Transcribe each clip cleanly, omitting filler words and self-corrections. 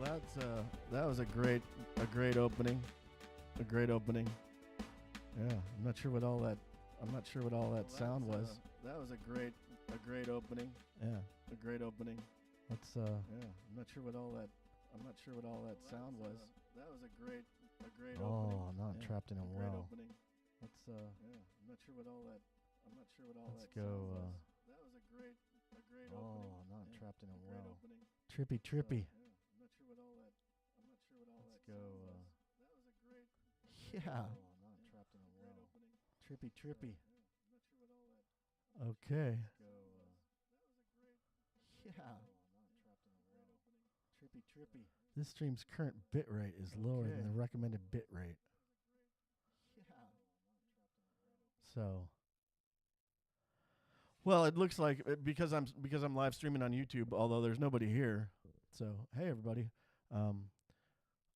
That was a great opening. A great opening. Yeah, I'm not sure what all that sound was. That was a great opening. Yeah, A great opening. that's Yeah, I'm not sure what all that sound was. That was a great opening. oh, not Yeah, trapped in a great well. opening. Let's Yeah, I'm not sure what all that let's sound go. was. That was a great opening. Oh, not Yeah, trapped in a great well. opening. Trippy, trippy. Yeah, I'm not sure what all that Let's sound go. was. That was a great Yeah, Oh, not trapped in a well. opening. Trippy, trippy. Yeah, I'm not sure what all that Okay. go. That was a great Yeah, not trapped in a opening. trippy, trippy. This stream's current bit rate is lower than the recommended bit rate. Yeah. So. Well, it looks like because I'm live streaming on YouTube, although there's nobody here. So hey, everybody. Um,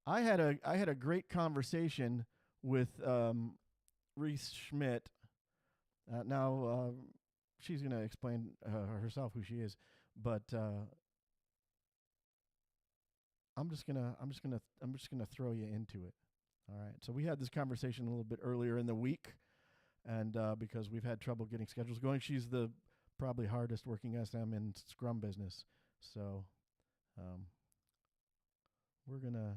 I had a great conversation with Reese Schmidt. Now she's gonna explain herself who she is, but I'm just gonna throw you into it. All right. So we had this conversation a little bit earlier in the week, and because we've had trouble getting schedules going, she's the probably hardest working SM in Scrum business. So um, we're gonna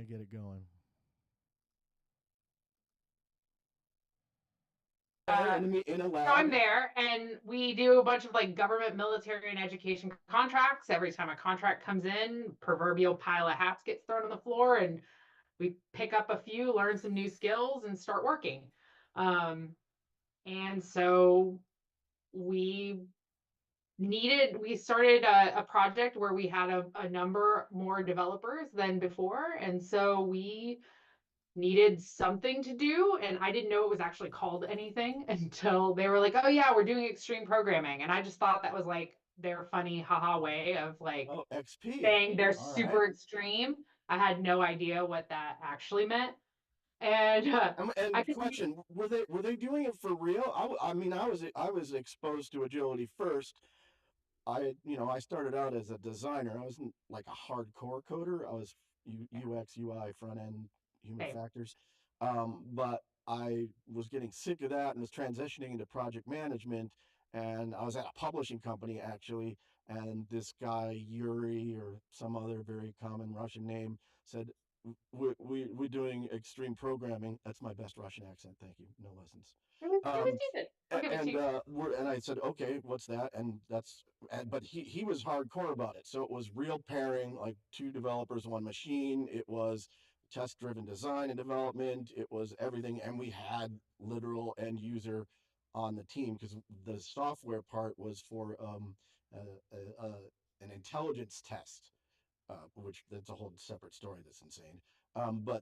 get it going. So I'm there, and we do a bunch of like government, military, and education contracts. Every time a contract comes in, proverbial pile of hats gets thrown on the floor, and we pick up a few, learn some new skills, and start working. And so we started a project where we had a number more developers than before, and so we needed something to do, and I didn't know it was actually called anything until they were like, oh yeah, we're doing extreme programming. And I just thought that was like their funny haha way of like XP. saying they're super extreme. I had no idea what that actually meant. And And question: Were they doing it for real? I mean, I was exposed to agility first. I started out as a designer. I wasn't like a hardcore coder. I was UX, UI, front end, human factors. But I was getting sick of that and was transitioning into project management. And I was at a publishing company actually. And this guy, Yuri, or some other very common Russian name, said, we're doing extreme programming. That's my best Russian accent. Thank you. No lessons. it was decent. I'll give it to you. And I said, okay, what's that? But he was hardcore about it. So it was real pairing, like two developers, one machine. It was test driven design and development. It was everything. And we had literal end user on the team because the software part was for an intelligence test, which that's a whole separate story. That's insane. But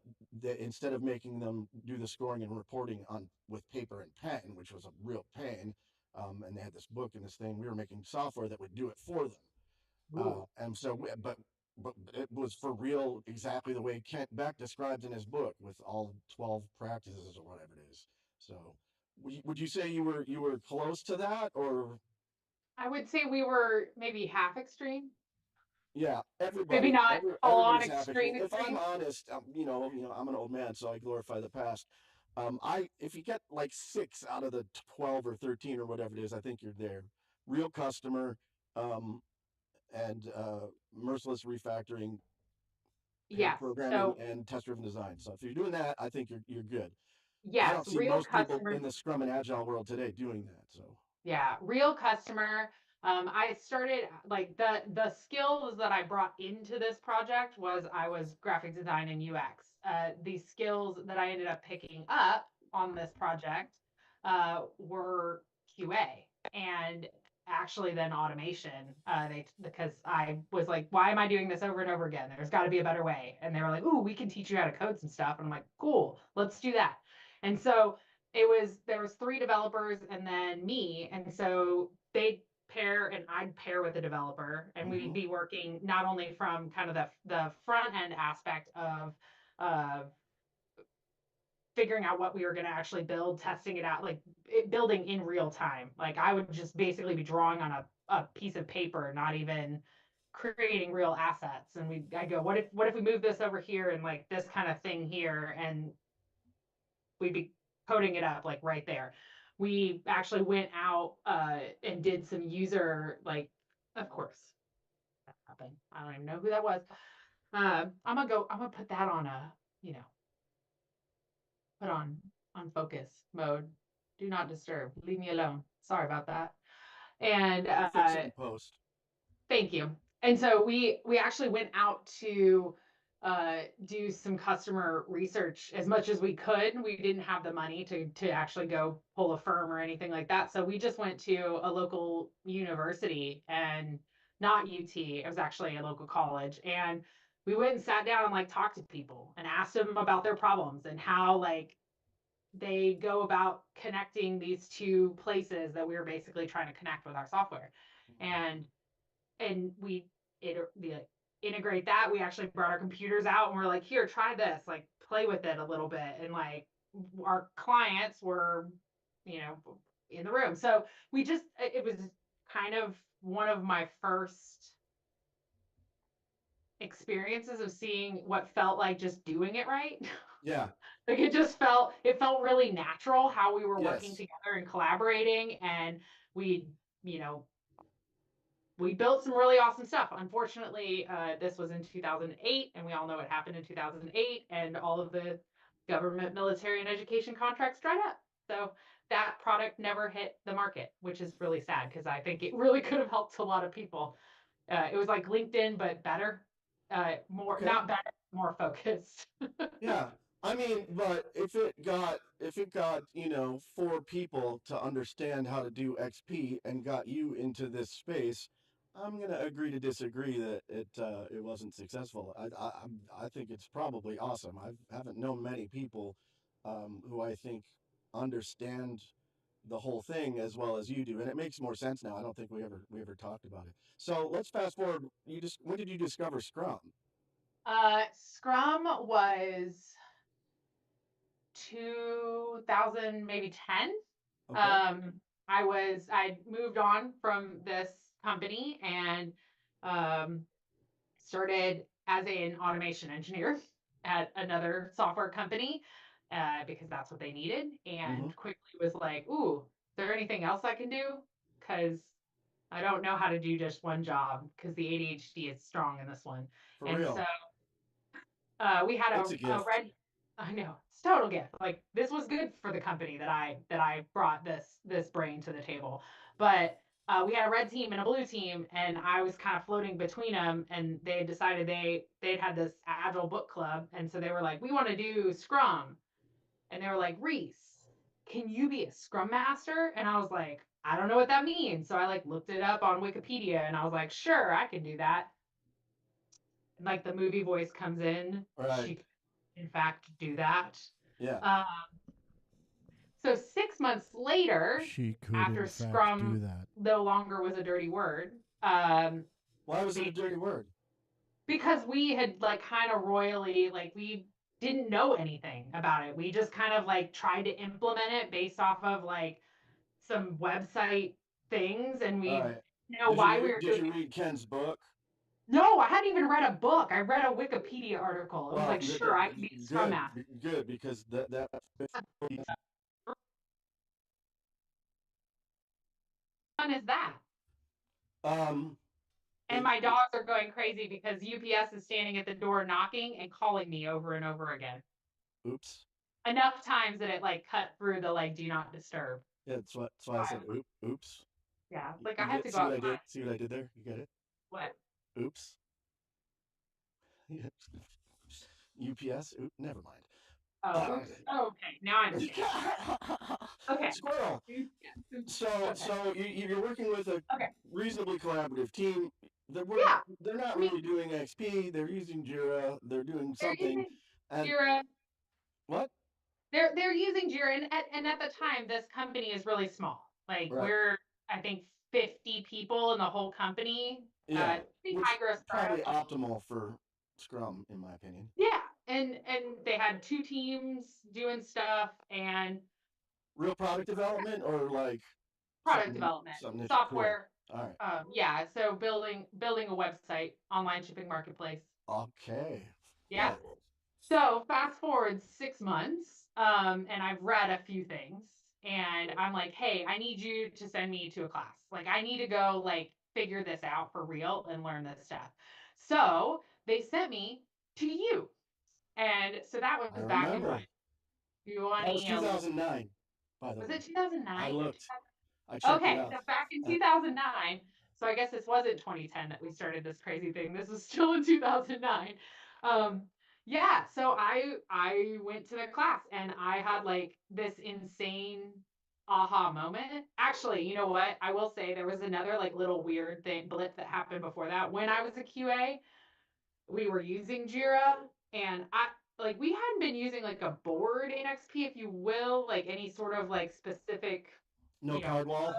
instead of making them do the scoring and reporting on with paper and pen, which was a real pain, and they had this book and this thing, we were making software that would do it for them. And so, but it was for real, exactly the way Kent Beck describes in his book, with all 12 practices or whatever it is. So, would you say you were close to that, or? I would say we were maybe half extreme. Yeah, Maybe not full on everybody's happy. extreme If I'm extreme. honest, I'm an old man, so I glorify the past. If you get like 6 out of the 12 or 13 or whatever it is, I think you're there. Real customer, um, and merciless refactoring, pair Yes. programming, So and test-driven design. So if you're doing that, I think you're good. I yes, don't see real most people customer. in the Scrum and Agile world today doing that. So Yeah, real customer. I started like the skills that I brought into this project was I was graphic design and UX. The skills that I ended up picking up on this project were QA and actually then automation. Because I was like, why am I doing this over and over again? There's got to be a better way. And they were like, ooh, we can teach you how to code some stuff. And I'm like, cool, let's do that. And so there was 3 developers and then me, and so they'd pair and I'd pair with a developer, and we'd be working not only from kind of the front end aspect of figuring out what we were going to actually build, testing it out, like building in real time. Like I would just basically be drawing on a piece of paper, not even creating real assets. And I go, what if we move this over here and like this kind of thing here, and we'd be coding it up like right there. We actually went out and did some user, like, of course that happened. I don't even know who that was. I'm gonna put that on a, you know, put on focus mode. Do not disturb. Leave me alone. Sorry about that. And We'll fix it in post. thank you. And so we actually went out to do some customer research as much as we could. We didn't have the money to actually go pull a firm or anything like that. So we just went to a local university, and not UT. It was actually a local college, and we went and sat down and like talked to people and asked them about their problems and how like they go about connecting these two places that we were basically trying to connect with our software. And we integrate that. We actually brought our computers out and we're like, here, try this, like play with it a little bit. And like our clients were, you know, in the room. So it was kind of one of my first experiences of seeing what felt like just doing it right. Yeah. Like it felt really natural how we were working Yes. together and collaborating, and we, you know, we built some really awesome stuff. Unfortunately, this was in 2008, and we all know what happened in 2008, and all of the government, military, and education contracts dried up. So that product never hit the market, which is really sad because I think it really could have helped a lot of people. It was like LinkedIn, but better, more Okay. not better, more focused. Yeah. I mean, but if it got, you know, four people to understand how to do XP and got you into this space, I'm gonna agree to disagree that it wasn't successful. I think it's probably awesome. I haven't known many people who I think understand the whole thing as well as you do, and it makes more sense now. I don't think we ever talked about it. So let's fast forward. When did you discover Scrum? Scrum was 2000, maybe 10. Okay. Um, I moved on from this company and um, started as an automation engineer at another software company because that's what they needed, Mm-hmm. and quickly was like, ooh, is there anything else I can do? Because I don't know how to do just one job because the ADHD is strong in this one. For And so real. we had It's a a gift. red. I know it's total gift. Like this was good for the company that I brought this brain to the table. But we had a red team and a blue team, and I was kind of floating between them. And they had decided they'd had this agile book club, and so they were like, we want to do Scrum, and they were like, Reese, can you be a Scrum master? And I was like, I don't know what that means. So I like looked it up on Wikipedia, and I was like, sure, I can do that. And like the movie voice comes in, Right. she in fact do that. Yeah. Uh, so 6 months later, She could, after in fact, do Scrum that. no longer was a dirty word, Why was it a dirty word? because we had like kind of royally, like we didn't know anything about it. We just kind of like tried to implement it based off of like some website things, and All we right. know why we were Did doing you it. read Ken's book? No, I hadn't even read a book. I read a Wikipedia article. It was Well, like, sure, I can be a Scrum good, Master. good, because that What fun is that? um And it, my dogs are going crazy because UPS is standing at the door knocking and calling me over and over again. oops. Enough times that it like cut through the like do not disturb. Yeah, that's why I said oops. Yeah, like I You have get to go see what I outside. did? See what I did there? You get it? What? Oops. UPS? Never mind. Oh, oops. Oh, okay. Now I understand. Okay. Squirrel. So Okay. you're working with a Okay. reasonably collaborative team. Yeah. They're not I mean, really doing XP. They're using Jira. They're doing they're something. using And Jira. what? They're using Jira, and at the time, this company is really small. Like Right. we're, I think, 50 people in the whole company. Yeah. Pretty Which high growth startup. probably optimal for Scrum, in my opinion. Yeah. and they had two teams doing stuff and Real product development or like product development, something that's cool. software. All right. Yeah, so building a website, online shipping marketplace. Okay. Yeah. Well, So fast forward 6 months, and I've read a few things, and I'm like, hey, I need you to send me to a class. Like, I need to go like figure this out for real and learn this stuff. So they sent me to you, and so that I was back in what? remember. That was 20, 2009, by the was way. it 2009 I or looked. 2000? I checked it Okay, out. so back in Uh, 2009. So I guess this wasn't 2010 that we started this crazy thing. This was still in 2009. Um, yeah, so I went to the class and I had like this insane aha moment. Actually, you know what? I will say there was another like little weird thing blip that happened before that. When I was a QA, we were using Jira, and I like we hadn't been using like a board in XP, if you will, like any sort of like specific, no you know, card wall.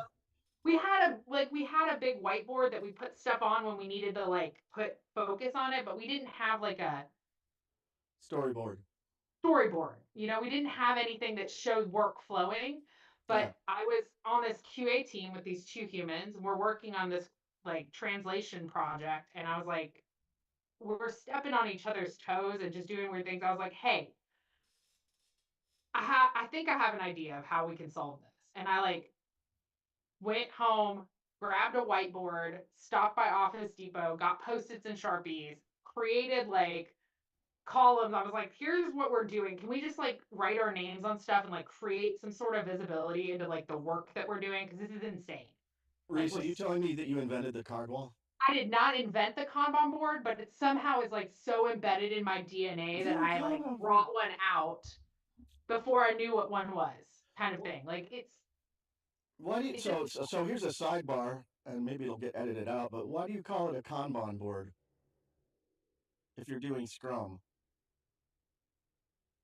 we had a big whiteboard that we put stuff on when we needed to like put focus on it, but we didn't have like a Storyboard. storyboard. We didn't have anything that showed work flowing. Yeah. But I was on this QA team with these two humans, and we're working on this like translation project, and I was like, we're stepping on each other's toes and just doing weird things. I was like, hey, I think I have an idea of how we can solve this. And I like went home, grabbed a whiteboard, stopped by Office Depot, got Post-its and Sharpies, created like columns. I was like, here's what we're doing. Can we just like write our names on stuff and like create some sort of visibility into like the work that we're doing? Because this is insane. Like Reese, are you telling me that you invented the card wall? I did not invent the Kanban board, but it somehow is like so embedded in my DNA that The I like Kanban board. brought one out before I knew what one was, kind of thing. Like Why do you, it's just so here's a sidebar, and maybe it'll get edited out. But why do you call it a Kanban board if you're doing Scrum?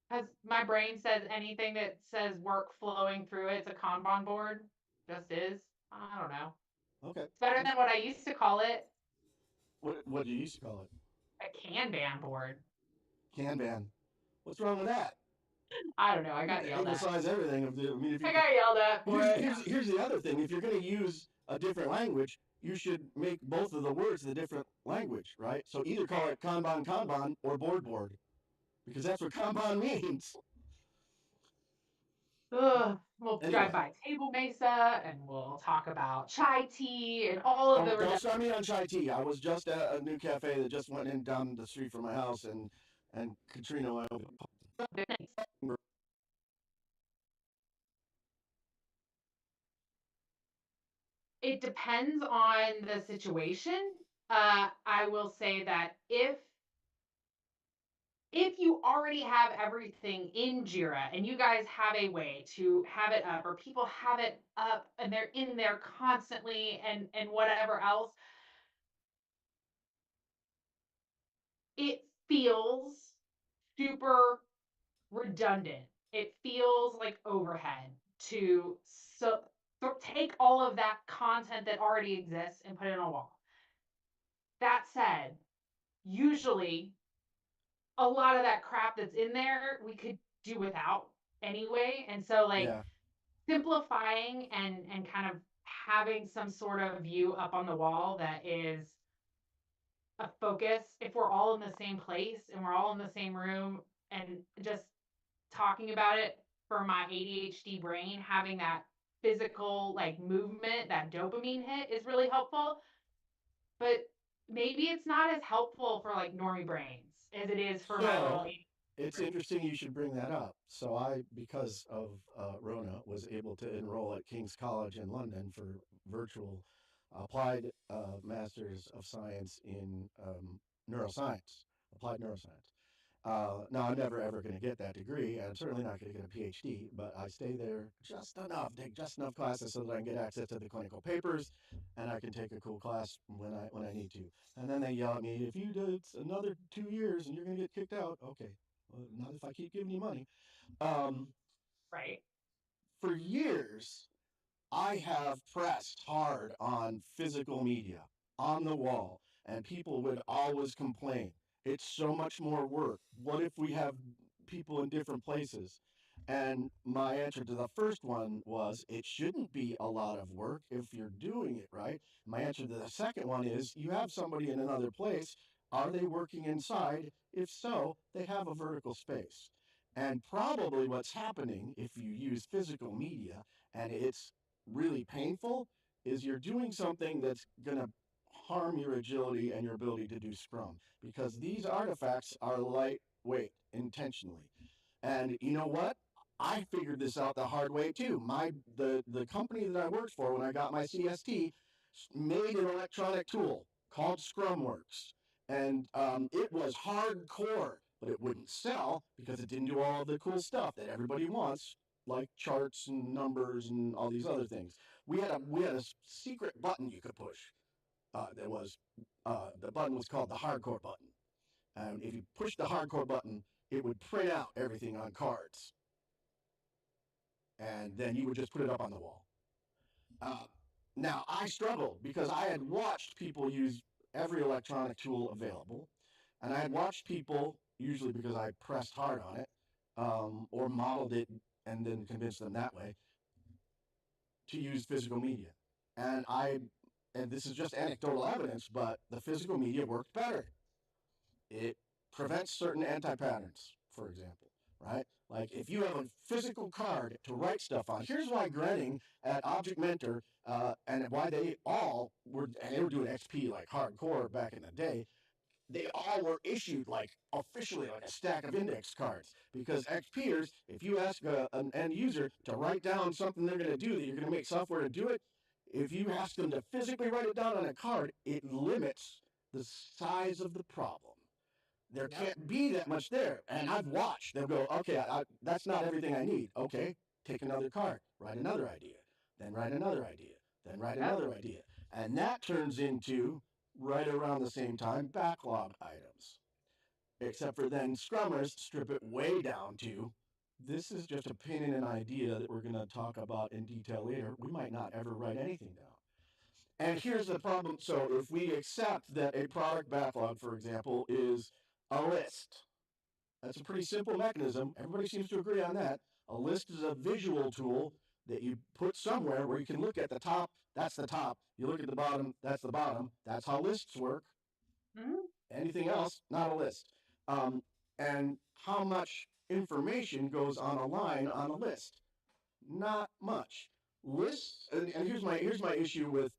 because my brain says anything that says work flowing through it's a Kanban board. Just is. I don't know. Okay. It's better than what I used to call it, What do you used to call it? a Kanban board. Kanban. What's wrong with that? I don't know. I got yelled at. Anglicize everything. I mean, if you I got yelled at for it. here's the other thing. If you're going to use a different language, you should make both of the words the different language, right? So either call it Kanban or board, because that's what Kanban means. Ugh, we'll drive Anyway, by Table Mesa and we'll talk about chai tea and all of the don't start me on chai tea. I was just at a new cafe that just went in down the street from my house, and Katrina went. It depends on the situation. I will say that if you already have everything in Jira and you guys have a way to have it up, or people have it up and they're in there constantly and whatever else, it feels super redundant. It feels like overhead to take all of that content that already exists and put it on a wall. That said, usually a lot of that crap that's in there we could do without anyway. And so like Yeah. simplifying and kind of having some sort of view up on the wall that is a focus, if we're all in the same place and we're all in the same room and just talking about it, for my ADHD brain, having that physical like movement, that dopamine hit is really helpful. But maybe it's not as helpful for like normie brains as it is for my little So ADHD it's brain. interesting you should bring that up. So because of Rona, was able to enroll at King's College in London for virtual applied Masters of Science in neuroscience, applied neuroscience. Now, I'm never ever going to get that degree, and I'm certainly not going to get a PhD, but I stay there just enough, take just enough classes so that I can get access to the clinical papers, and I can take a cool class when I need to. And then they yell at me, if you do another 2 years and you're going to get kicked out, okay, well, not if I keep giving you money. Um, Right. for years, I have pressed hard on physical media on the wall, and people would always complain. It's so much more work. What if we have people in different places? And my answer to the first one was it shouldn't be a lot of work if you're doing it right. My answer to the second one is you have somebody in another place. Are they working inside? If so, they have a vertical space. And probably what's happening if you use physical media and it's really painful is you're doing something that's going to harm your agility and your ability to do Scrum because these artifacts are lightweight intentionally. And you know what? I figured this out the hard way too. The company that I worked for when I got my CST made an electronic tool called ScrumWorks, and it was hardcore, but it wouldn't sell because it didn't do all of the cool stuff that everybody wants, like charts and numbers and all these other things. We had a secret button you could push. That was the button was called the hardcore button. And if you push the hardcore button, it would print out everything on cards, and then you would just put it up on the wall. Uh, Now I struggled because I had watched people use every electronic tool available, and I had watched people usually because I pressed hard on it or modeled it and then convinced them that way to use physical media. And I and this is just anecdotal evidence, but the physical media worked better. It prevents certain anti-patterns, for example, right? Like if you have a physical card to write stuff on, here's why Grenning at Object Mentor and why they were doing XP like hardcore back in the day. They all were issued like officially like a stack of index cards because XPers, if you ask an end user to write down something they're going to do that you're going to make software to do it, if you ask them to physically write it down on a card, it limits the size of the problem. There Yep. can't be that much there. And I've watched them go, okay, that's not everything I need. Okay, take another card, write another idea, then write another idea, then write Yep. another idea. And that turns into, right around the same time, backlog items. Except for then Scrummers strip it way down to this is just a pin in an idea that we're going to talk about in detail later. We might not ever write anything down. And here's the problem. So if we accept that a product backlog, for example, is a list, that's a pretty simple mechanism. Everybody seems to agree on that. A list is a visual tool that you put somewhere where you can look at the top, that's the top. You look at the bottom, that's the bottom. That's how lists work. Mhm. Anything else, not a list. And how much information goes on a line on a list? Not much. Lists, and here's my issue with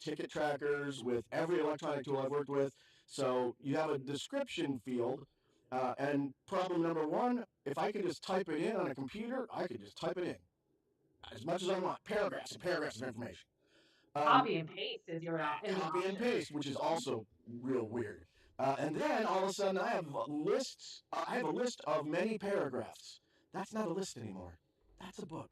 ticket trackers, with every electronic tool I've worked with. So you have a description field, and problem number one, if I could just type it in on a computer, I could just type it in as much as I want, paragraphs and paragraphs of information. Um, Copy and paste is an Copy and option. paste, which is also real weird. And then all of a sudden, I have lists. I have a list of many paragraphs. That's not a list anymore. That's a book.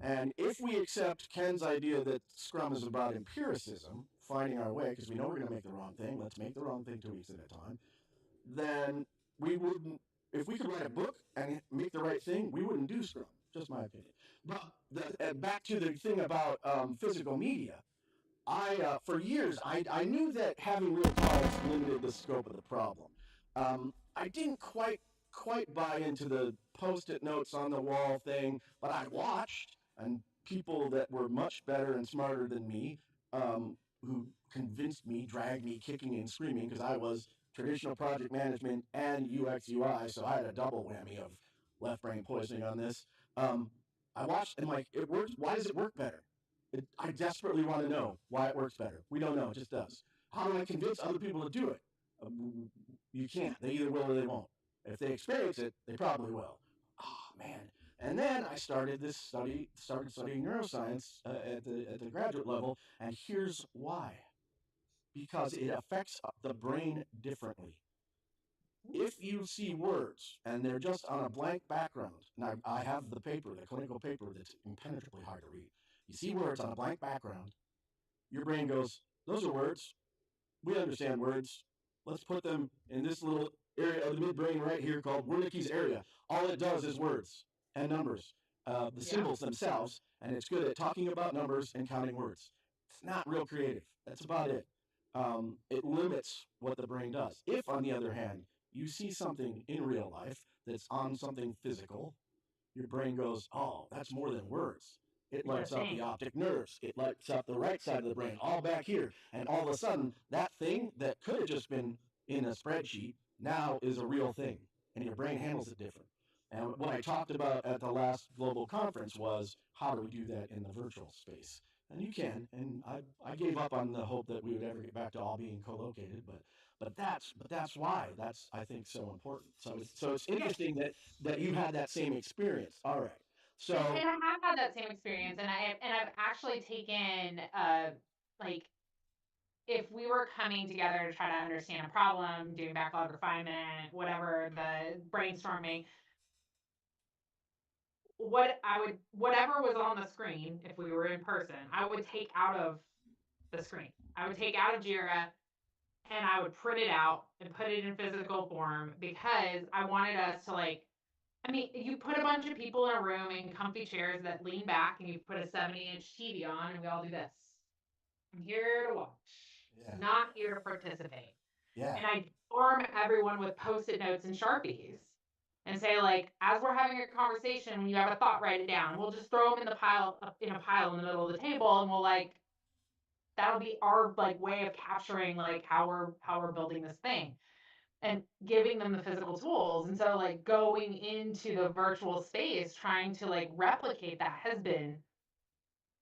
And if we accept Ken's idea that Scrum is about empiricism, finding our way, because we know we're going to make the wrong thing, let's make the wrong thing 2 weeks at a time, then we wouldn't, if we could write a book and make the right thing, we wouldn't do Scrum. Just my opinion. But back to the thing about physical media. For years, I knew that having real cards limited the scope of the problem. I didn't quite buy into the post-it notes on the wall thing, but I watched and people that were much better and smarter than me, who convinced me, dragged me kicking and screaming because I was traditional project management and UX UI, so I had a double whammy of left brain poisoning on this. Um, I watched and like it works. Why does it work better? I desperately want to know why it works better. We don't know; it just does. How do I convince other people to do it? You can't. They either will or they won't. If they experience it, they probably will. Oh man! And then I started studying neuroscience at the graduate level, and here's why: because it affects the brain differently. If you see words and they're just on a blank background, and I have the paper, the clinical paper that's impenetrably hard to read. You see words on a blank background, your brain goes, those are words. We understand words. Let's put them in this little area of the midbrain right here called Wernicke's area. All it does is words and numbers, the Yeah. symbols themselves, and it's good at talking about numbers and counting words. It's not real creative. That's about it. it limits what the brain does. If, on the other hand, you see something in real life that's on something physical, your brain goes, oh, that's more than words. It lights up the optic nerves. It lights up the right side of the brain, all back here. And all of a sudden, that thing that could have just been in a spreadsheet now is a real thing. And your brain handles it different. And what I talked about at the last global conference was how do we do that in the virtual space? And you can. And I gave up on the hope that we would ever get back to all being co-located, but that's why that's I think so important. So it's interesting that you had that same experience. All right. So And I have had that same experience, and I've actually taken like if we were coming together to try to understand a problem, doing backlog refinement, whatever the brainstorming, whatever was on the screen, if we were in person, I would take out of the screen. I would take out of Jira and I would print it out and put it in physical form because I wanted us to like. I mean, you put a bunch of people in a room in comfy chairs that lean back, and you put a 70-inch TV on, and we all do this. I'm here to watch, yeah, not here to participate. yeah, And I arm everyone with post-it notes and Sharpies and say, like, as we're having a conversation, when you have a thought, write it down. We'll just throw them in the pile in a pile in the middle of the table, and we'll like that'll be our like way of capturing like how we're building this thing and giving them the physical tools. And so like going into the virtual space trying to like replicate that has been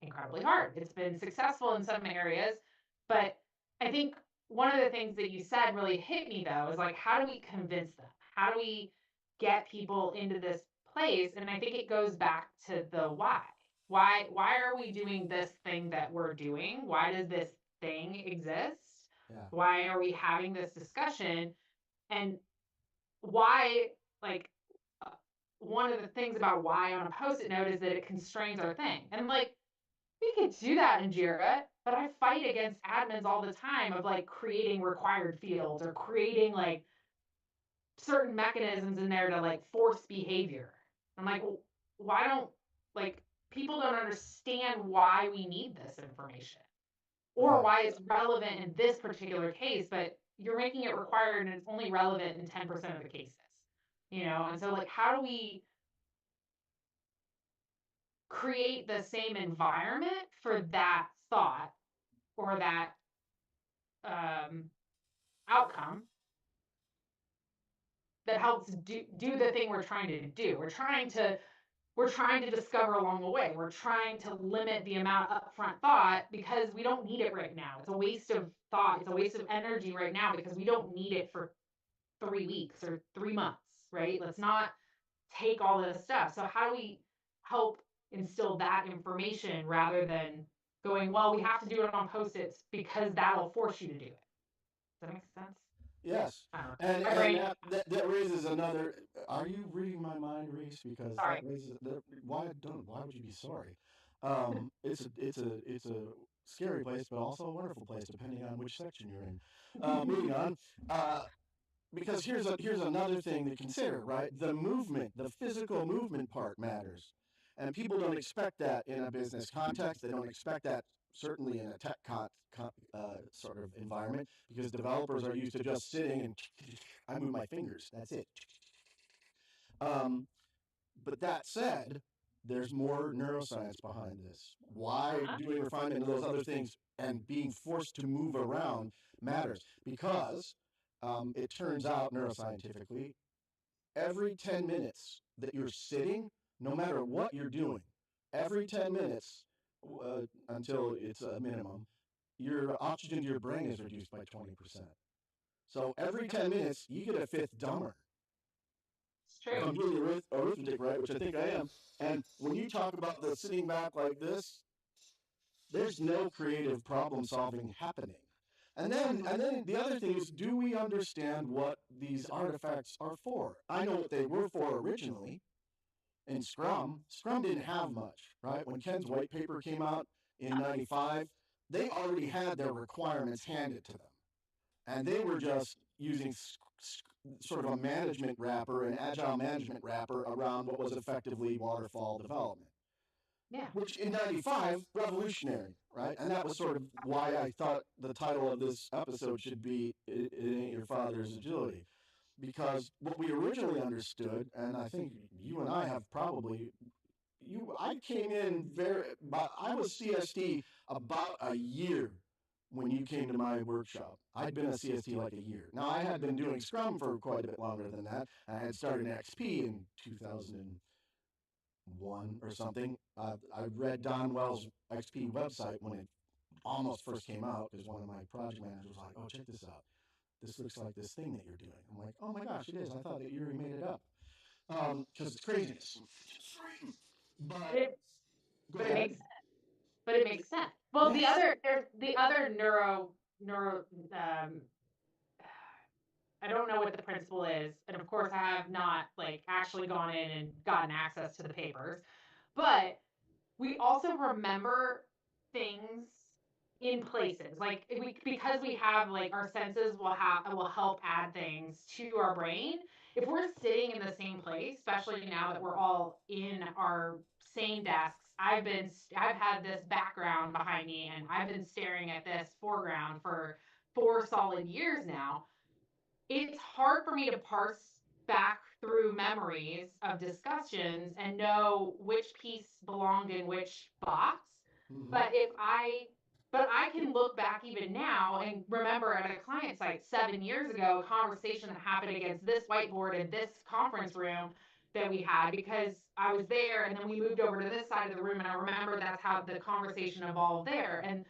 incredibly hard. It's been successful in some areas, but I think one of the things that you said really hit me though is like how do we convince them? How do we get people into this place? And I think it goes back to the why. Why are we doing this thing that we're doing? Why does this thing exist? yeah, Why are we having this discussion? And why like uh, one of the things about why on a post-it note is that it constrains our thing. And like we could do that in Jira, but I fight against admins all the time of like creating required fields or creating like certain mechanisms in there to like force behavior. I'm like, well, why don't like people don't understand why we need this information or right, why it's relevant in this particular case, but you're making it required and it's only relevant in 10% of the cases. And so like how do we create the same environment for that thought or that um, outcome that helps do the thing we're trying to do. We're trying to discover along the way. We're trying to limit the amount of upfront thought because we don't need it right now. It's a waste of thought. It's a waste of energy right now because we don't need it for 3 weeks or 3 months, right? Let's not take all this stuff. So how do we help instill that information rather than going, well, we have to do it on post-its because that'll force you to do it. Does that make sense? yes. I don't know. And My and brain. that raises another. Are you reading my mind, Reese? Because that Sorry. raises why would you be sorry? It's a scary place, but also a wonderful place, depending on which section you're in. Moving on. Uh, because here's another thing to consider, right? The movement, the physical movement part matters, and people don't expect that in a business context. They don't expect that certainly in a sort of environment because developers are used to just sitting and I move my fingers. That's it. Um, but that said, there's more neuroscience behind this. Why Uh-huh. doing refinement and those other things and being forced to move around matters because it turns out neuroscientifically, every 10 minutes that you're sitting, no matter what you're doing, every 10 minutes until it's a minimum, your oxygen to your brain is reduced by 20%. So every 10 minutes, you get a fifth dumber. It's If true. I'm doing arithmetic right, which I think I am, and when you talk about the sitting back like this, there's no creative problem solving happening. And then the other thing is, do we understand what these artifacts are for? I know what they were for originally in Scrum. Scrum didn't have much, right? When Ken's white paper came out in 95, they already had their requirements handed to them. And they were just using sort of a management wrapper, an agile management wrapper around what was effectively waterfall development, Yeah. which in 95, revolutionary, right? And that was sort of why I thought the title of this episode should be "It Ain't Your Father's Agility," because what we originally understood, and I think you and I have probably I came in I was CST about a year when you came to my workshop. I'd been a CST like a year. Now I had been doing Scrum for quite a bit longer than that. I had started in XP in 2001 or something. I read Don Wells' XP website when it almost first came out because one of my project managers was like, "Oh, check this out. This looks like this thing that you're doing." I'm like, "Oh my gosh, it is. I thought that you already made it up." Because it's craziness. But It, go but it ahead. makes but it makes sense. Well, Yes. there's the other neuro I don't know what the principle is, and of course I have not like actually gone in and gotten access to the papers, but we also remember things in places like because we have like our senses will help add things to our brain. If we're sitting in the same place, especially now that we're all in our same desks, I've had this background behind me and I've been staring at this foreground for 4 solid years now. It's hard for me to parse back through memories of discussions and know which piece belonged in which box. Mm-hmm. But I can look back even now and remember at a client site 7 years ago, a conversation that happened against this whiteboard in this conference room that we had because I was there and then we moved over to this side of the room and I remember that's how the conversation evolved there. And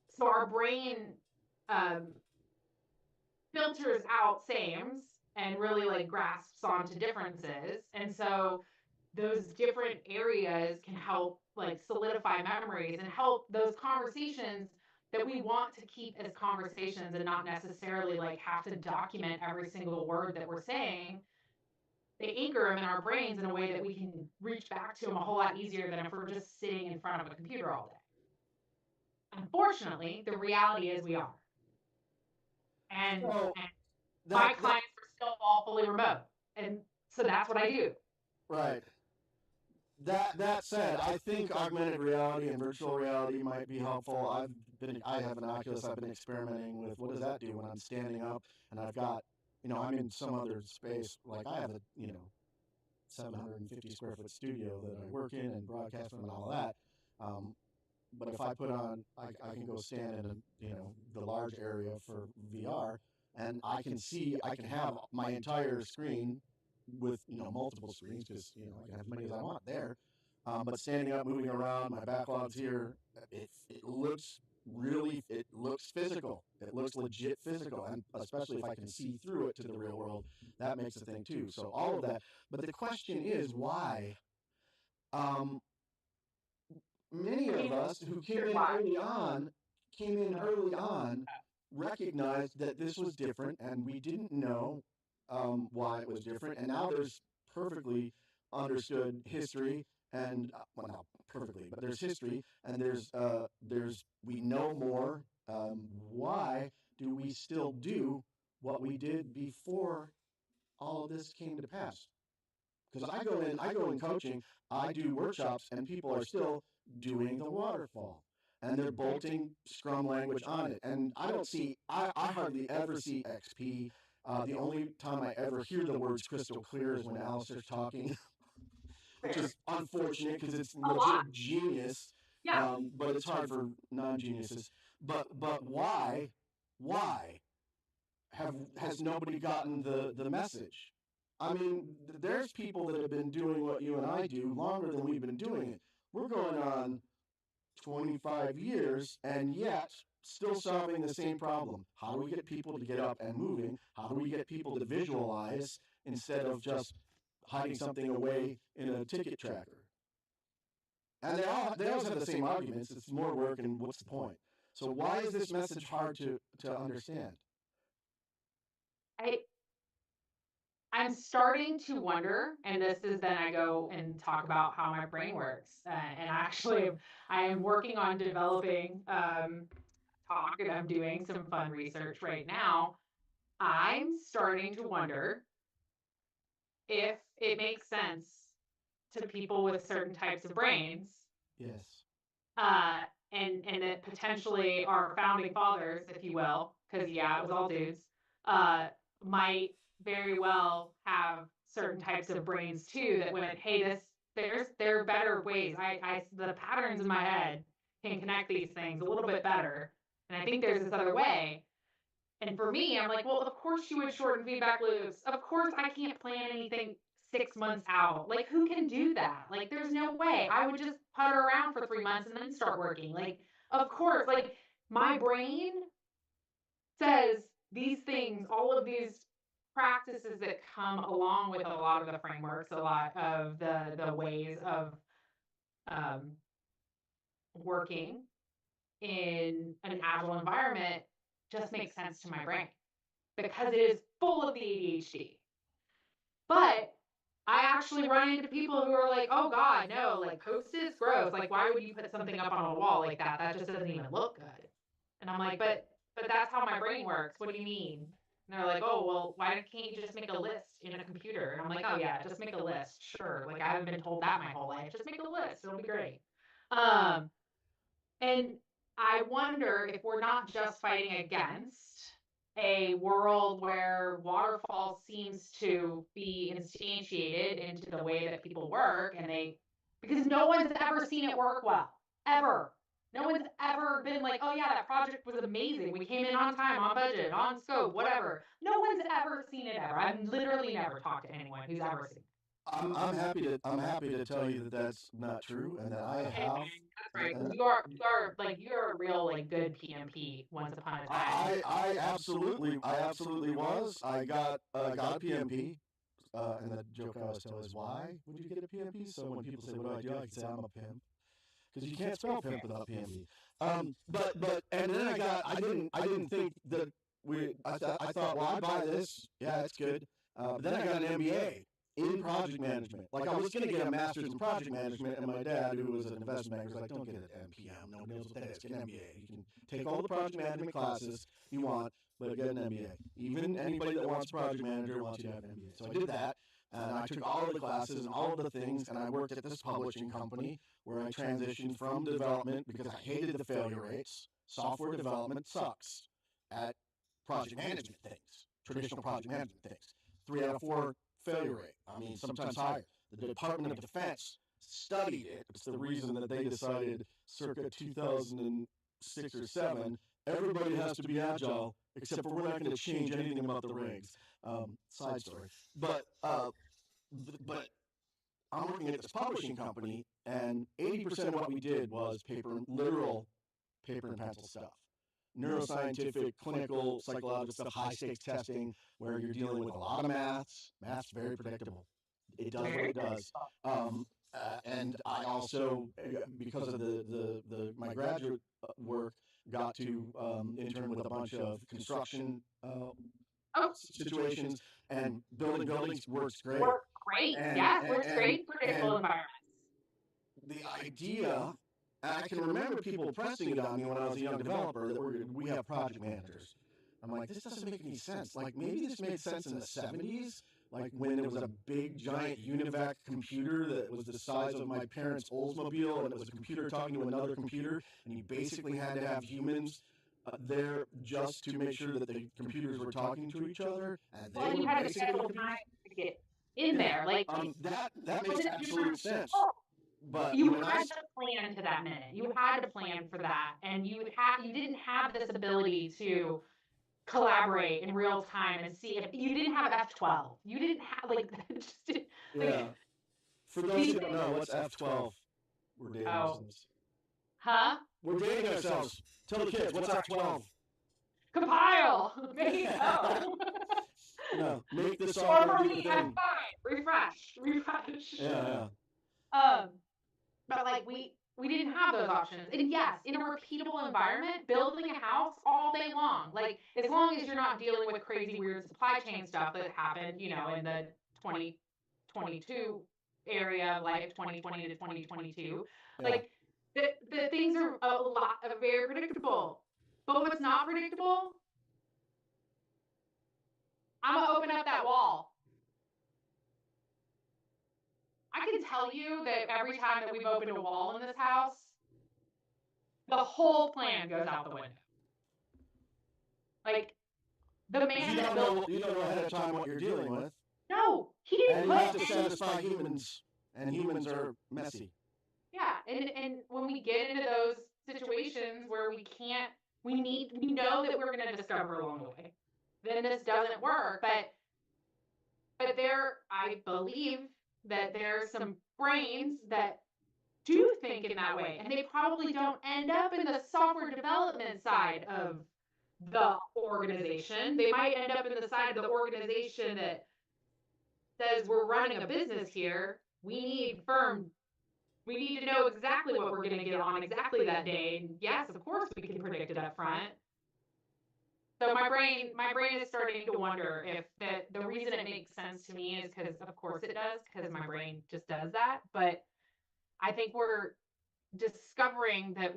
so our brain um, filters out sames and really like grasps onto differences. And so those different areas can help like solidify memories and help those conversations that we want to keep as conversations and not necessarily like have to document every single word that we're saying. They anchor them in our brains in a way that we can reach back to them a whole lot easier than if we're just sitting in front of a computer all day. Unfortunately, the reality is we are. So And my that clients are still all fully remote. And so that's what I do. right. That said, I think augmented reality and virtual reality might be helpful. I have an Oculus. I've been experimenting with what does that do when I'm standing up and I've got, I'm in some other space. Like I have a, 750 square foot studio that I work in and broadcast from and all of that. But if I put on, I can go stand in the large area for VR, and I can have my entire screen with multiple screens because I can have as many as I want there. But standing up, moving around, my backlog's here. It looks it looks physical. It looks legit physical, and especially if I can see through it to the real world, that makes a thing too. So all of that. But the question is why. Um, Many of us who came in early on, recognized that this was different, and we didn't know why it was different. And now there's perfectly understood history, and well, not perfectly, but there's history, and there's we know more. Why do we still do what we did before all of this came to pass? Because I go in coaching, I do workshops, and people are still doing the waterfall, and they're bolting Scrum language on it. And I hardly ever see XP. The only time I ever hear the words crystal clear is when Alistair's talking, which is unfortunate because it's A lot. legit genius, Yeah. but it's hard for non-geniuses. But why has nobody gotten the message? I mean, there's people that have been doing what you and I do longer than we've been doing it. We're going on 25 years, and yet still solving the same problem. How do we get people to get up and moving? How do we get people to visualize instead of just hiding something away in a ticket tracker? And they always have the same arguments. It's more work, and what's the point? So why is this message hard to understand? I I'm starting to wonder, and this is then I go and talk about how my brain works. And actually, I am working on developing talk, and I'm doing some fun research right now. I'm starting to wonder if it makes sense to people with certain types of brains, Yes. uh, and that potentially our founding fathers, if you will, because yeah, it was all dudes, might very well have certain types of brains too that went, hey, there are better ways. The patterns in my head can connect these things a little bit better, and I think there's this other way. And for me, I'm like, well, of course you would shorten feedback loops. Of course I can't plan anything 6 months out. Like, who can do that? Like, there's no way. I would just putter around for 3 months and then start working. Like, of course, like my brain says these things, all of these practices that come along with a lot of the frameworks, a lot of the ways of um, working in an agile environment just makes sense to my brain because it is full of the ADHD. But I actually run into people who are like, oh God, no, like Post-its, gross. Like, why would you put something up on a wall like that? That just doesn't even look good. And I'm like, but that's how my brain works. What do you mean? And they're like, oh, well, why can't you just make a list in a computer? And I'm like, oh yeah, just make a list. Sure. Like, I haven't been told that my whole life. Just make a list. It'll be great. And I wonder if we're not just fighting against a world where waterfall seems to be instantiated into the way that people work, and because no one's ever seen it work well, ever. No one's ever been like, oh yeah, that project was amazing. We came in on time, on budget, on scope, whatever. No one's ever seen it ever. I've literally never talked to anyone who's ever seen it. I'm happy to tell you that that's not true, and that I have. That's right. You're a real like good PMP once upon a time. I absolutely was. I got a PMP, and the joke I always tell is, why would you get a PMP? So when people say, what do, I can say I'm a pimp, because you can't spell pimp without PMP. And then I didn't think that I thought, well, I buy this, yeah, it's good. But then I got an MBA in project management. Like, I was going to get a master's in project management, and my dad, who was an investment banker, was like, don't get an MPM. Nobody knows what that is. Get an MBA. You can take all the project management classes you want, but get an MBA. Even anybody that wants a project manager wants you to have an MBA. So I did that, and I took all of the classes and all of the things, and I worked at this publishing company where I transitioned from development because I hated the failure rates. Software development sucks at project management things, traditional project management things. 3 out of 4 failure rate. I mean, sometimes higher. The Department of Defense studied it. It's the reason that they decided circa 2006 or 7, everybody has to be agile, except for we're not going to change anything about the rigs. Side story. But I'm working at this publishing company, and 80% of what we did was literal paper and pencil stuff. Neuroscientific, clinical, psychological stuff, high stakes testing, where you're dealing with a lot of maths. Math's very predictable. It does what it does. And I also, because of my graduate work, got to intern with a bunch of construction situations, and building buildings works great. Works great. Works great in predictable environments. The idea, and I can remember people pressing it on me when I was a young developer, that we have project managers. I'm like, this doesn't make any sense. Like, maybe this made sense in the 70s, like when there was a big giant Univac computer that was the size of my parents' Oldsmobile, and it was a computer talking to another computer, and you basically had to have humans there just to make sure that the computers were talking to each other. And they you had to schedule time to get in there. Like, that makes absolute sense. But you had to plan to that minute. You had to plan for that, and you didn't have this ability to collaborate in real time and see if you didn't have F12. You didn't have yeah. For those who don't know, what's F12? We're dating ourselves. Huh? We're dating ourselves. Tell the kids, what's F12? Compile. There you go. No, make the software do the thing. Refresh. Yeah. But like we didn't have those options. And yes, in a repeatable environment, building a house all day long. Like, as long as you're not dealing with crazy weird supply chain stuff that happened, in the 2022 area, like 2020 to 2022. Yeah. Like, the things are very predictable. But what's not predictable? I'm gonna open up that wall. I can tell you that every time that we've opened a wall in this house, the whole plan goes out the window. Like the man that built. You don't know ahead of time what you're dealing with. No, he didn't. And you have to satisfy humans, and humans are messy. Yeah, and when we get into those situations where we know that we're going to discover along the way, then this doesn't work. But I believe that there's some brains that do think in that way, and they probably don't end up in the software development side of the organization. They might end up in the side of the organization that says we're running a business here. We need to know exactly what we're going to get on exactly that day. And yes, of course we can predict it up front. So my brain is starting to wonder if the reason it makes sense to me is because of course it does, because my brain just does that. But I think we're discovering that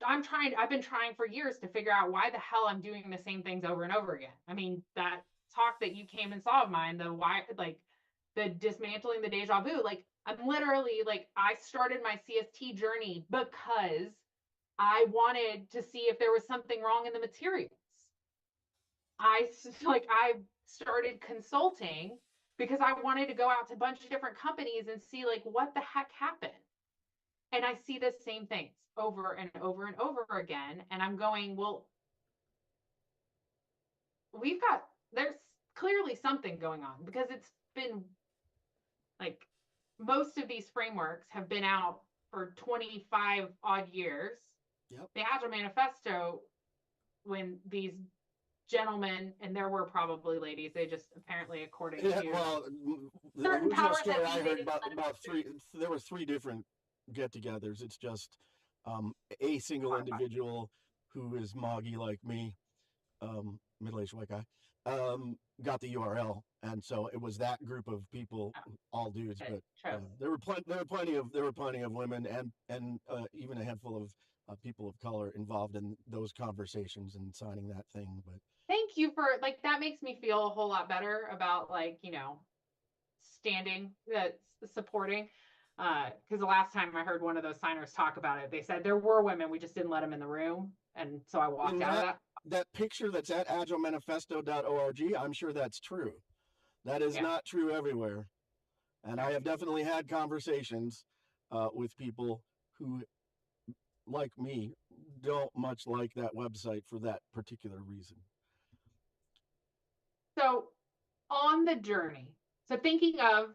I've been trying for years to figure out why the hell I'm doing the same things over and over again. I mean, that talk that you came and saw of mine, the dismantling the deja vu, like I'm literally like, I started my CST journey because I wanted to see if there was something wrong in the materials. I started consulting because I wanted to go out to a bunch of different companies and see like what the heck happened. And I see the same things over and over and over again. And I'm going, well, there's clearly something going on, because it's been like most of these frameworks have been out for 25 odd years. Yep. The Agile Manifesto, when these gentlemen, and there were probably ladies, they just apparently, according to the original story I heard about there were three different get-togethers. It's just a single individual who is moggy like me, middle-aged white guy, got the URL, and so it was that group of people, all dudes. But there were plenty of women and even a handful of people of color involved in those conversations and signing that thing. But thank you for that makes me feel a whole lot better about standing, supporting. Because the last time I heard one of those signers talk about it, they said there were women, we just didn't let them in the room, and so I walked out of that. That picture that's at agilemanifesto.org, I'm sure that's true. That is not true everywhere. And I have definitely had conversations with people who, like me, don't much like that website for that particular reason. So on the journey, so thinking of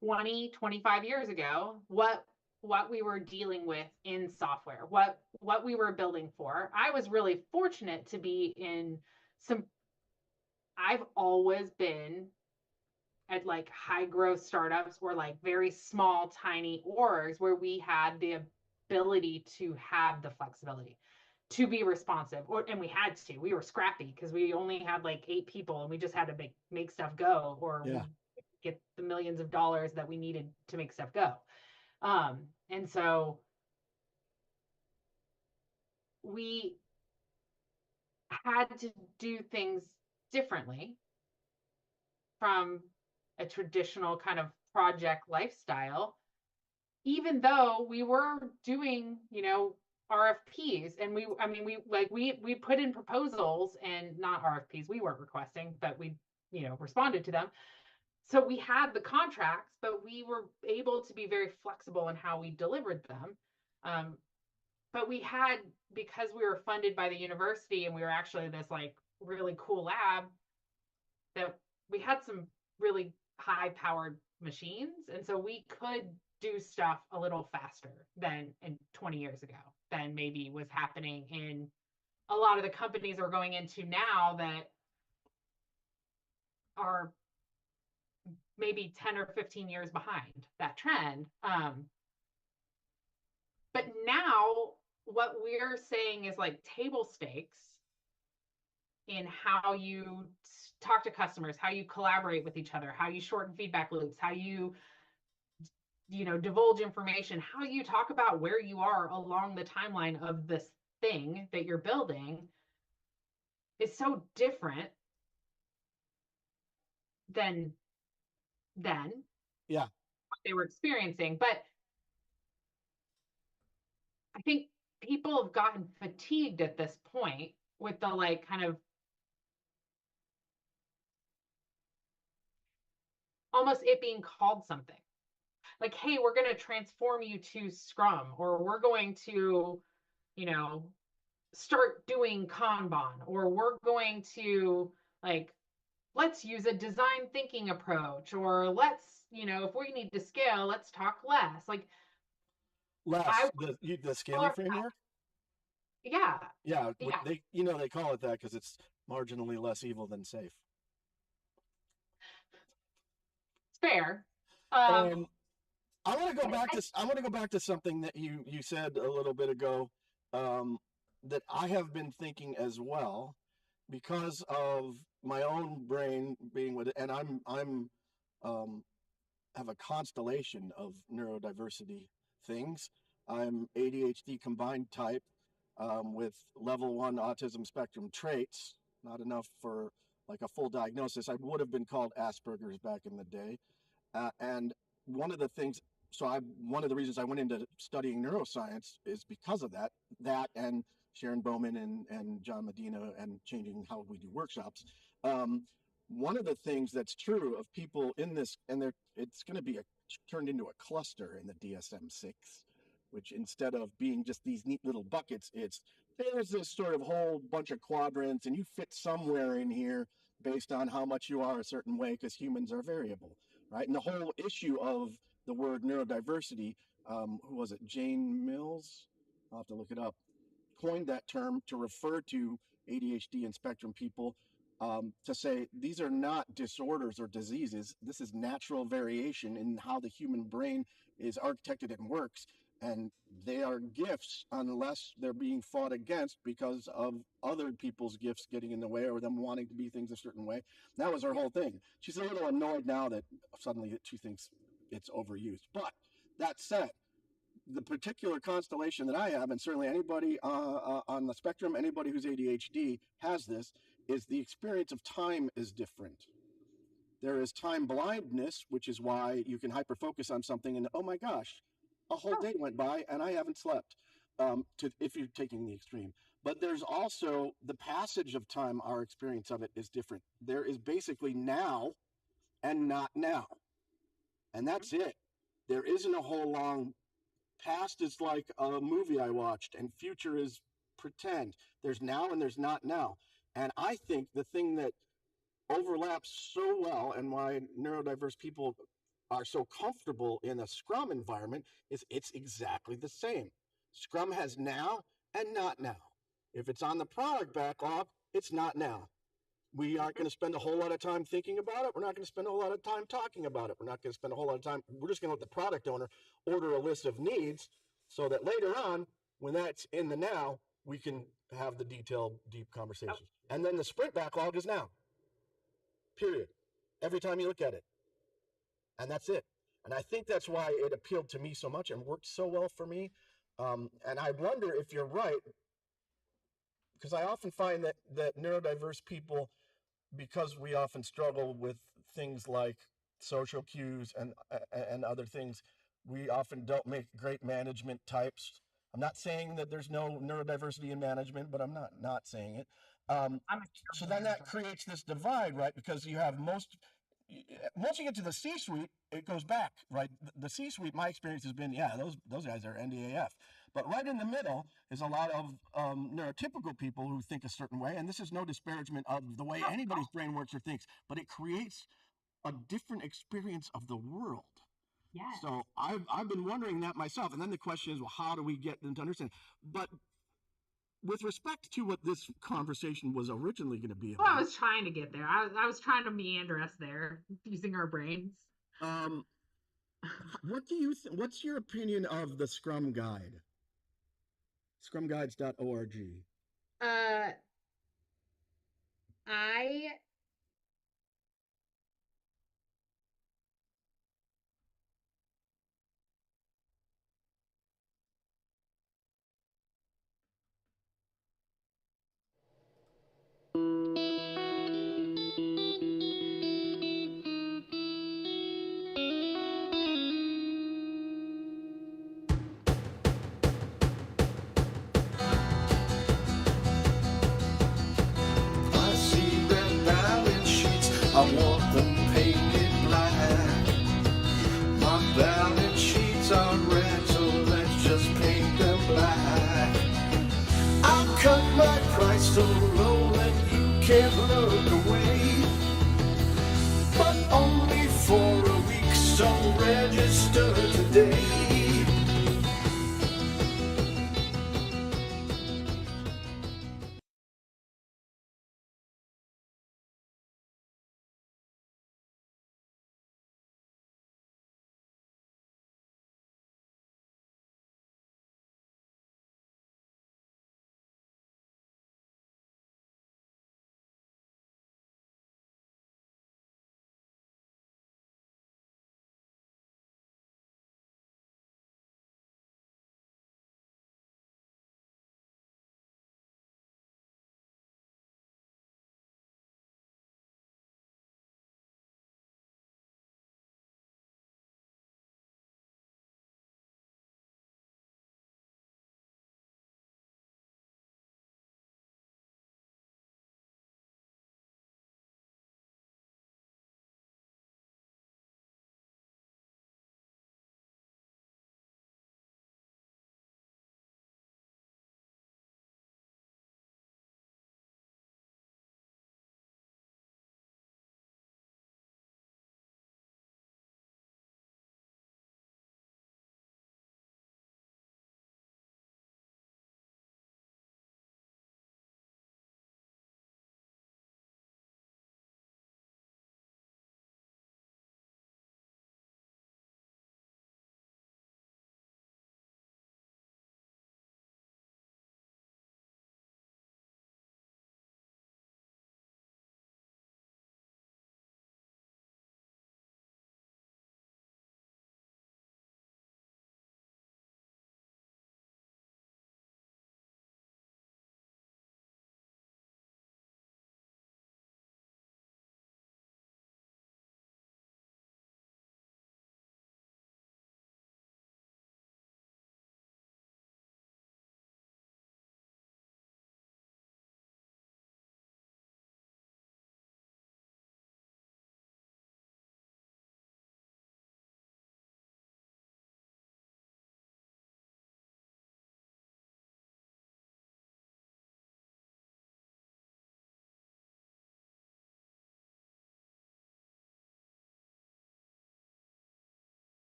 20, 25 years ago, what we were dealing with in software, what we were building for. I was really fortunate to be in I've always been at like high growth startups or like very small, tiny orgs where we had the ability to have the flexibility to be responsive, and we were scrappy because we only had like 8 people and we just had to make stuff go, or get the millions of dollars that we needed to make stuff go. And so we had to do things differently from a traditional kind of project lifestyle, even though we were doing, RFPs, and we put in proposals, and not RFPs, we weren't requesting, but we, responded to them. So we had the contracts, but we were able to be very flexible in how we delivered them. But because we were funded by the university and we were actually this like really cool lab, that we had some really high powered machines. And so we could do stuff a little faster than in 20 years ago, than maybe was happening in a lot of the companies we're going into now that are maybe 10 or 15 years behind that trend. But now what we're saying is like table stakes in how you talk to customers, how you collaborate with each other, how you shorten feedback loops, how you divulge information, how you talk about where you are along the timeline of this thing that you're building is so different than then. Yeah. they were experiencing. But I think people have gotten fatigued at this point with the like kind of almost it being called something. Like, hey, we're going to transform you to Scrum, or we're going to, you know, start doing Kanban, or we're going to like, let's use a design thinking approach, or let's, if we need to scale, let's talk less. Like, I Less would the scaling color, framework. yeah, Yeah, yeah, they they call it that because it's marginally less evil than safe. it's fair. Um, I want to go back to something that you said a little bit ago, um, that I have been thinking as well, because of my own brain being with it, and I'm um, have a constellation of neurodiversity things. I'm ADHD combined type, with level 1 autism spectrum traits. Not enough for like a full diagnosis. I would have been called Asperger's back in the day. And one of the things, one of the reasons I went into studying neuroscience is because of that and Sharon Bowman and John Medina and changing how we do workshops. Um, One of the things that's true of people in this, and it's going to be turned into a cluster in the DSM-6, which instead of being just these neat little buckets, there's this sort of whole bunch of quadrants, and you fit somewhere in here based on how much you are a certain way, because humans are variable, right? And the whole issue of the word neurodiversity, who was it? Jane Mills? I'll have to look it up. Coined that term to refer to ADHD and spectrum people, to say these are not disorders or diseases. This is natural variation in how the human brain is architected and works. And they are gifts unless they're being fought against because of other people's gifts getting in the way or them wanting to be things a certain way. That was her whole thing. She's a little annoyed now that suddenly she thinks it's overused. But that said, the particular constellation that I have, and certainly anybody on the spectrum, anybody who's ADHD has this, is the experience of time is different. There is time blindness, which is why you can hyper focus on something and, oh my gosh, a whole day went by and I haven't slept, if you're taking the extreme. But there's also the passage of time, our experience of it is different. There is basically now and not now. And that's it. There isn't a whole long past is like a movie I watched, and future is pretend. There's now and there's not now. And I think the thing that overlaps so well and why neurodiverse people are so comfortable in a Scrum environment is it's exactly the same. Scrum has now and not now. If it's on the product backlog, it's not now. We aren't going to spend a whole lot of time thinking about it. We're not going to spend a whole lot of time talking about it. We're not going to spend a whole lot of time. We're just going to let the product owner order a list of needs so that later on, when that's in the now, we can have the detailed, deep conversations. And then the sprint backlog is now, period. Every time you look at it. And that's it. And I think that's why it appealed to me so much and worked so well for me. And I wonder if you're right, because I often find that neurodiverse people, because we often struggle with things like social cues and other things, we often don't make great management types. I'm not saying that there's no neurodiversity in management, but I'm not saying it. So then that creates this divide, right? Because you have once you get to the C-suite, it goes back, right? The C-suite, my experience has been, yeah, those guys are NDAF. But right in the middle is a lot of neurotypical people who think a certain way, and this is no disparagement of the way anybody's brain works or thinks, but it creates a different experience of the world. yeah. So I've been wondering that myself, and then the question is, well, how do we get them to understand? But with respect to what this conversation was originally going to be about, Well, I was trying to get there. I was trying to meander us there using our brains. what do you what's your opinion of the Scrum Guide? Scrumguides.org. Uh, I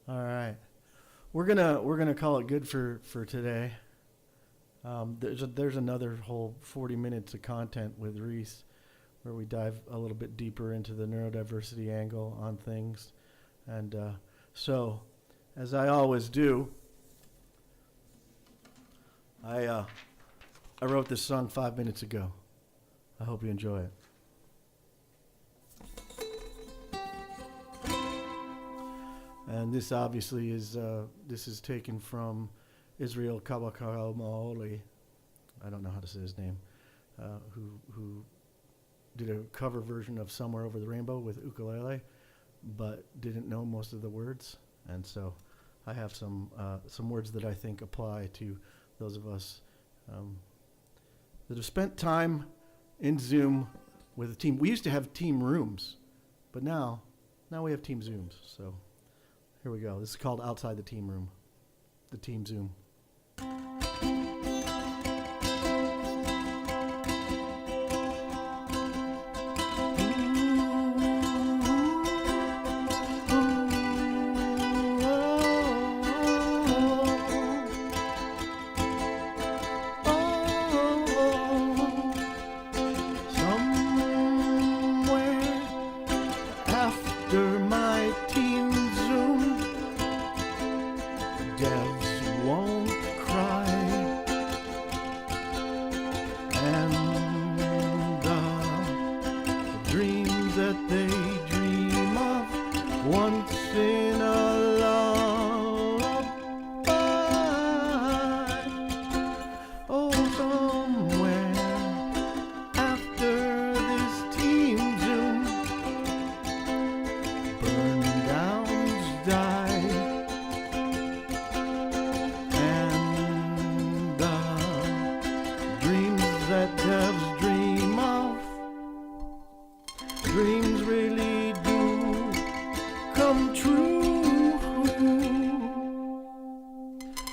All right. We're gonna call it good for today. There's another whole 40 minutes of content with Reese where we dive a little bit deeper into the neurodiversity angle on things. And so, as I always do, I wrote this song 5 minutes ago. I hope you enjoy it. And this obviously is taken from Israel Kabakalamoli. I don't know how to say his name. Who did a cover version of "Somewhere Over the Rainbow" with ukulele, but didn't know most of the words. And so, I have some words that I think apply to those of us that have spent time in Zoom with a team. We used to have team rooms, but now we have team Zooms. So. Here we go. This is called Outside the Team Room, the Team Zoom.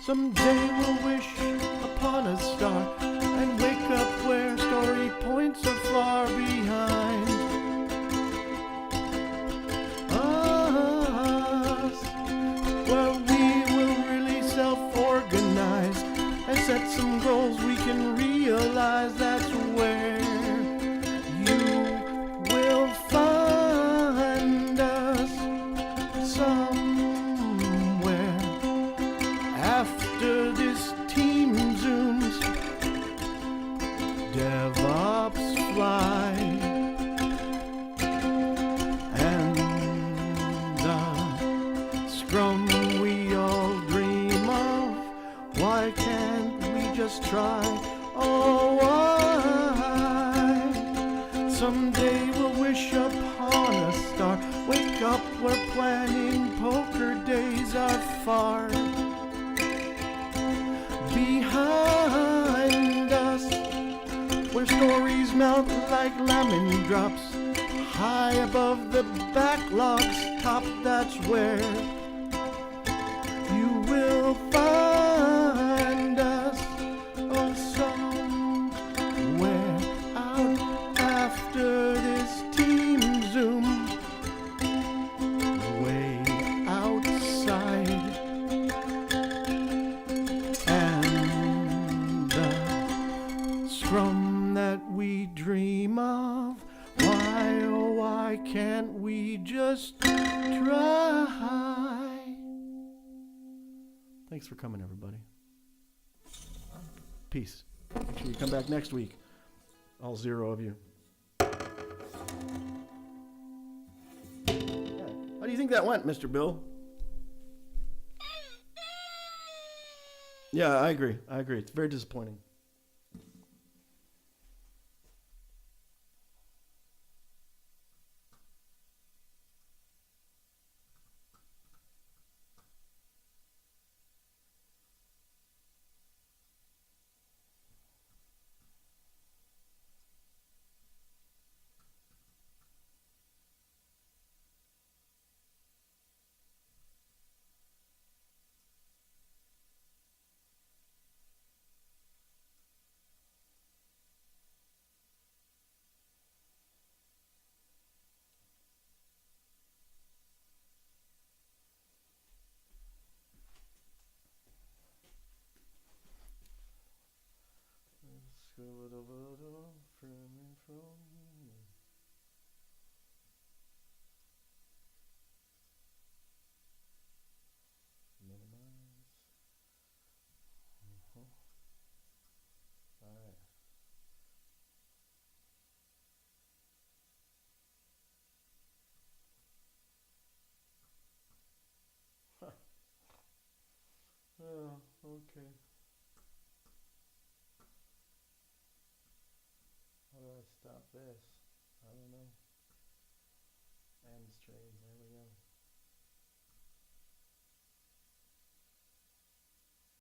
Someday we'll wish upon a star and wake up where story points are far behind us, where we will really self-organize and set some goals we can realize. That's where you will find us somewhere after this team zooms, DevOps fly, and the Scrum we all dream of. Why can't we just try? Oh, why? Someday we'll wish upon a star. Wake up, we're planning poker days are far behind us, where stories melt like lemon drops high above the backlog's top. That's where you will find us, oh, somewhere out after this team zoom, way outside. Scrum that we dream of. Why, oh, why can't we just try? Thanks for coming, everybody. Peace. Make sure you come back next week. All 0 of you. Yeah. How do you think that went, Mr. Bill? Yeah, I agree. It's very disappointing. Okay. How do I stop this? I don't know. End stream.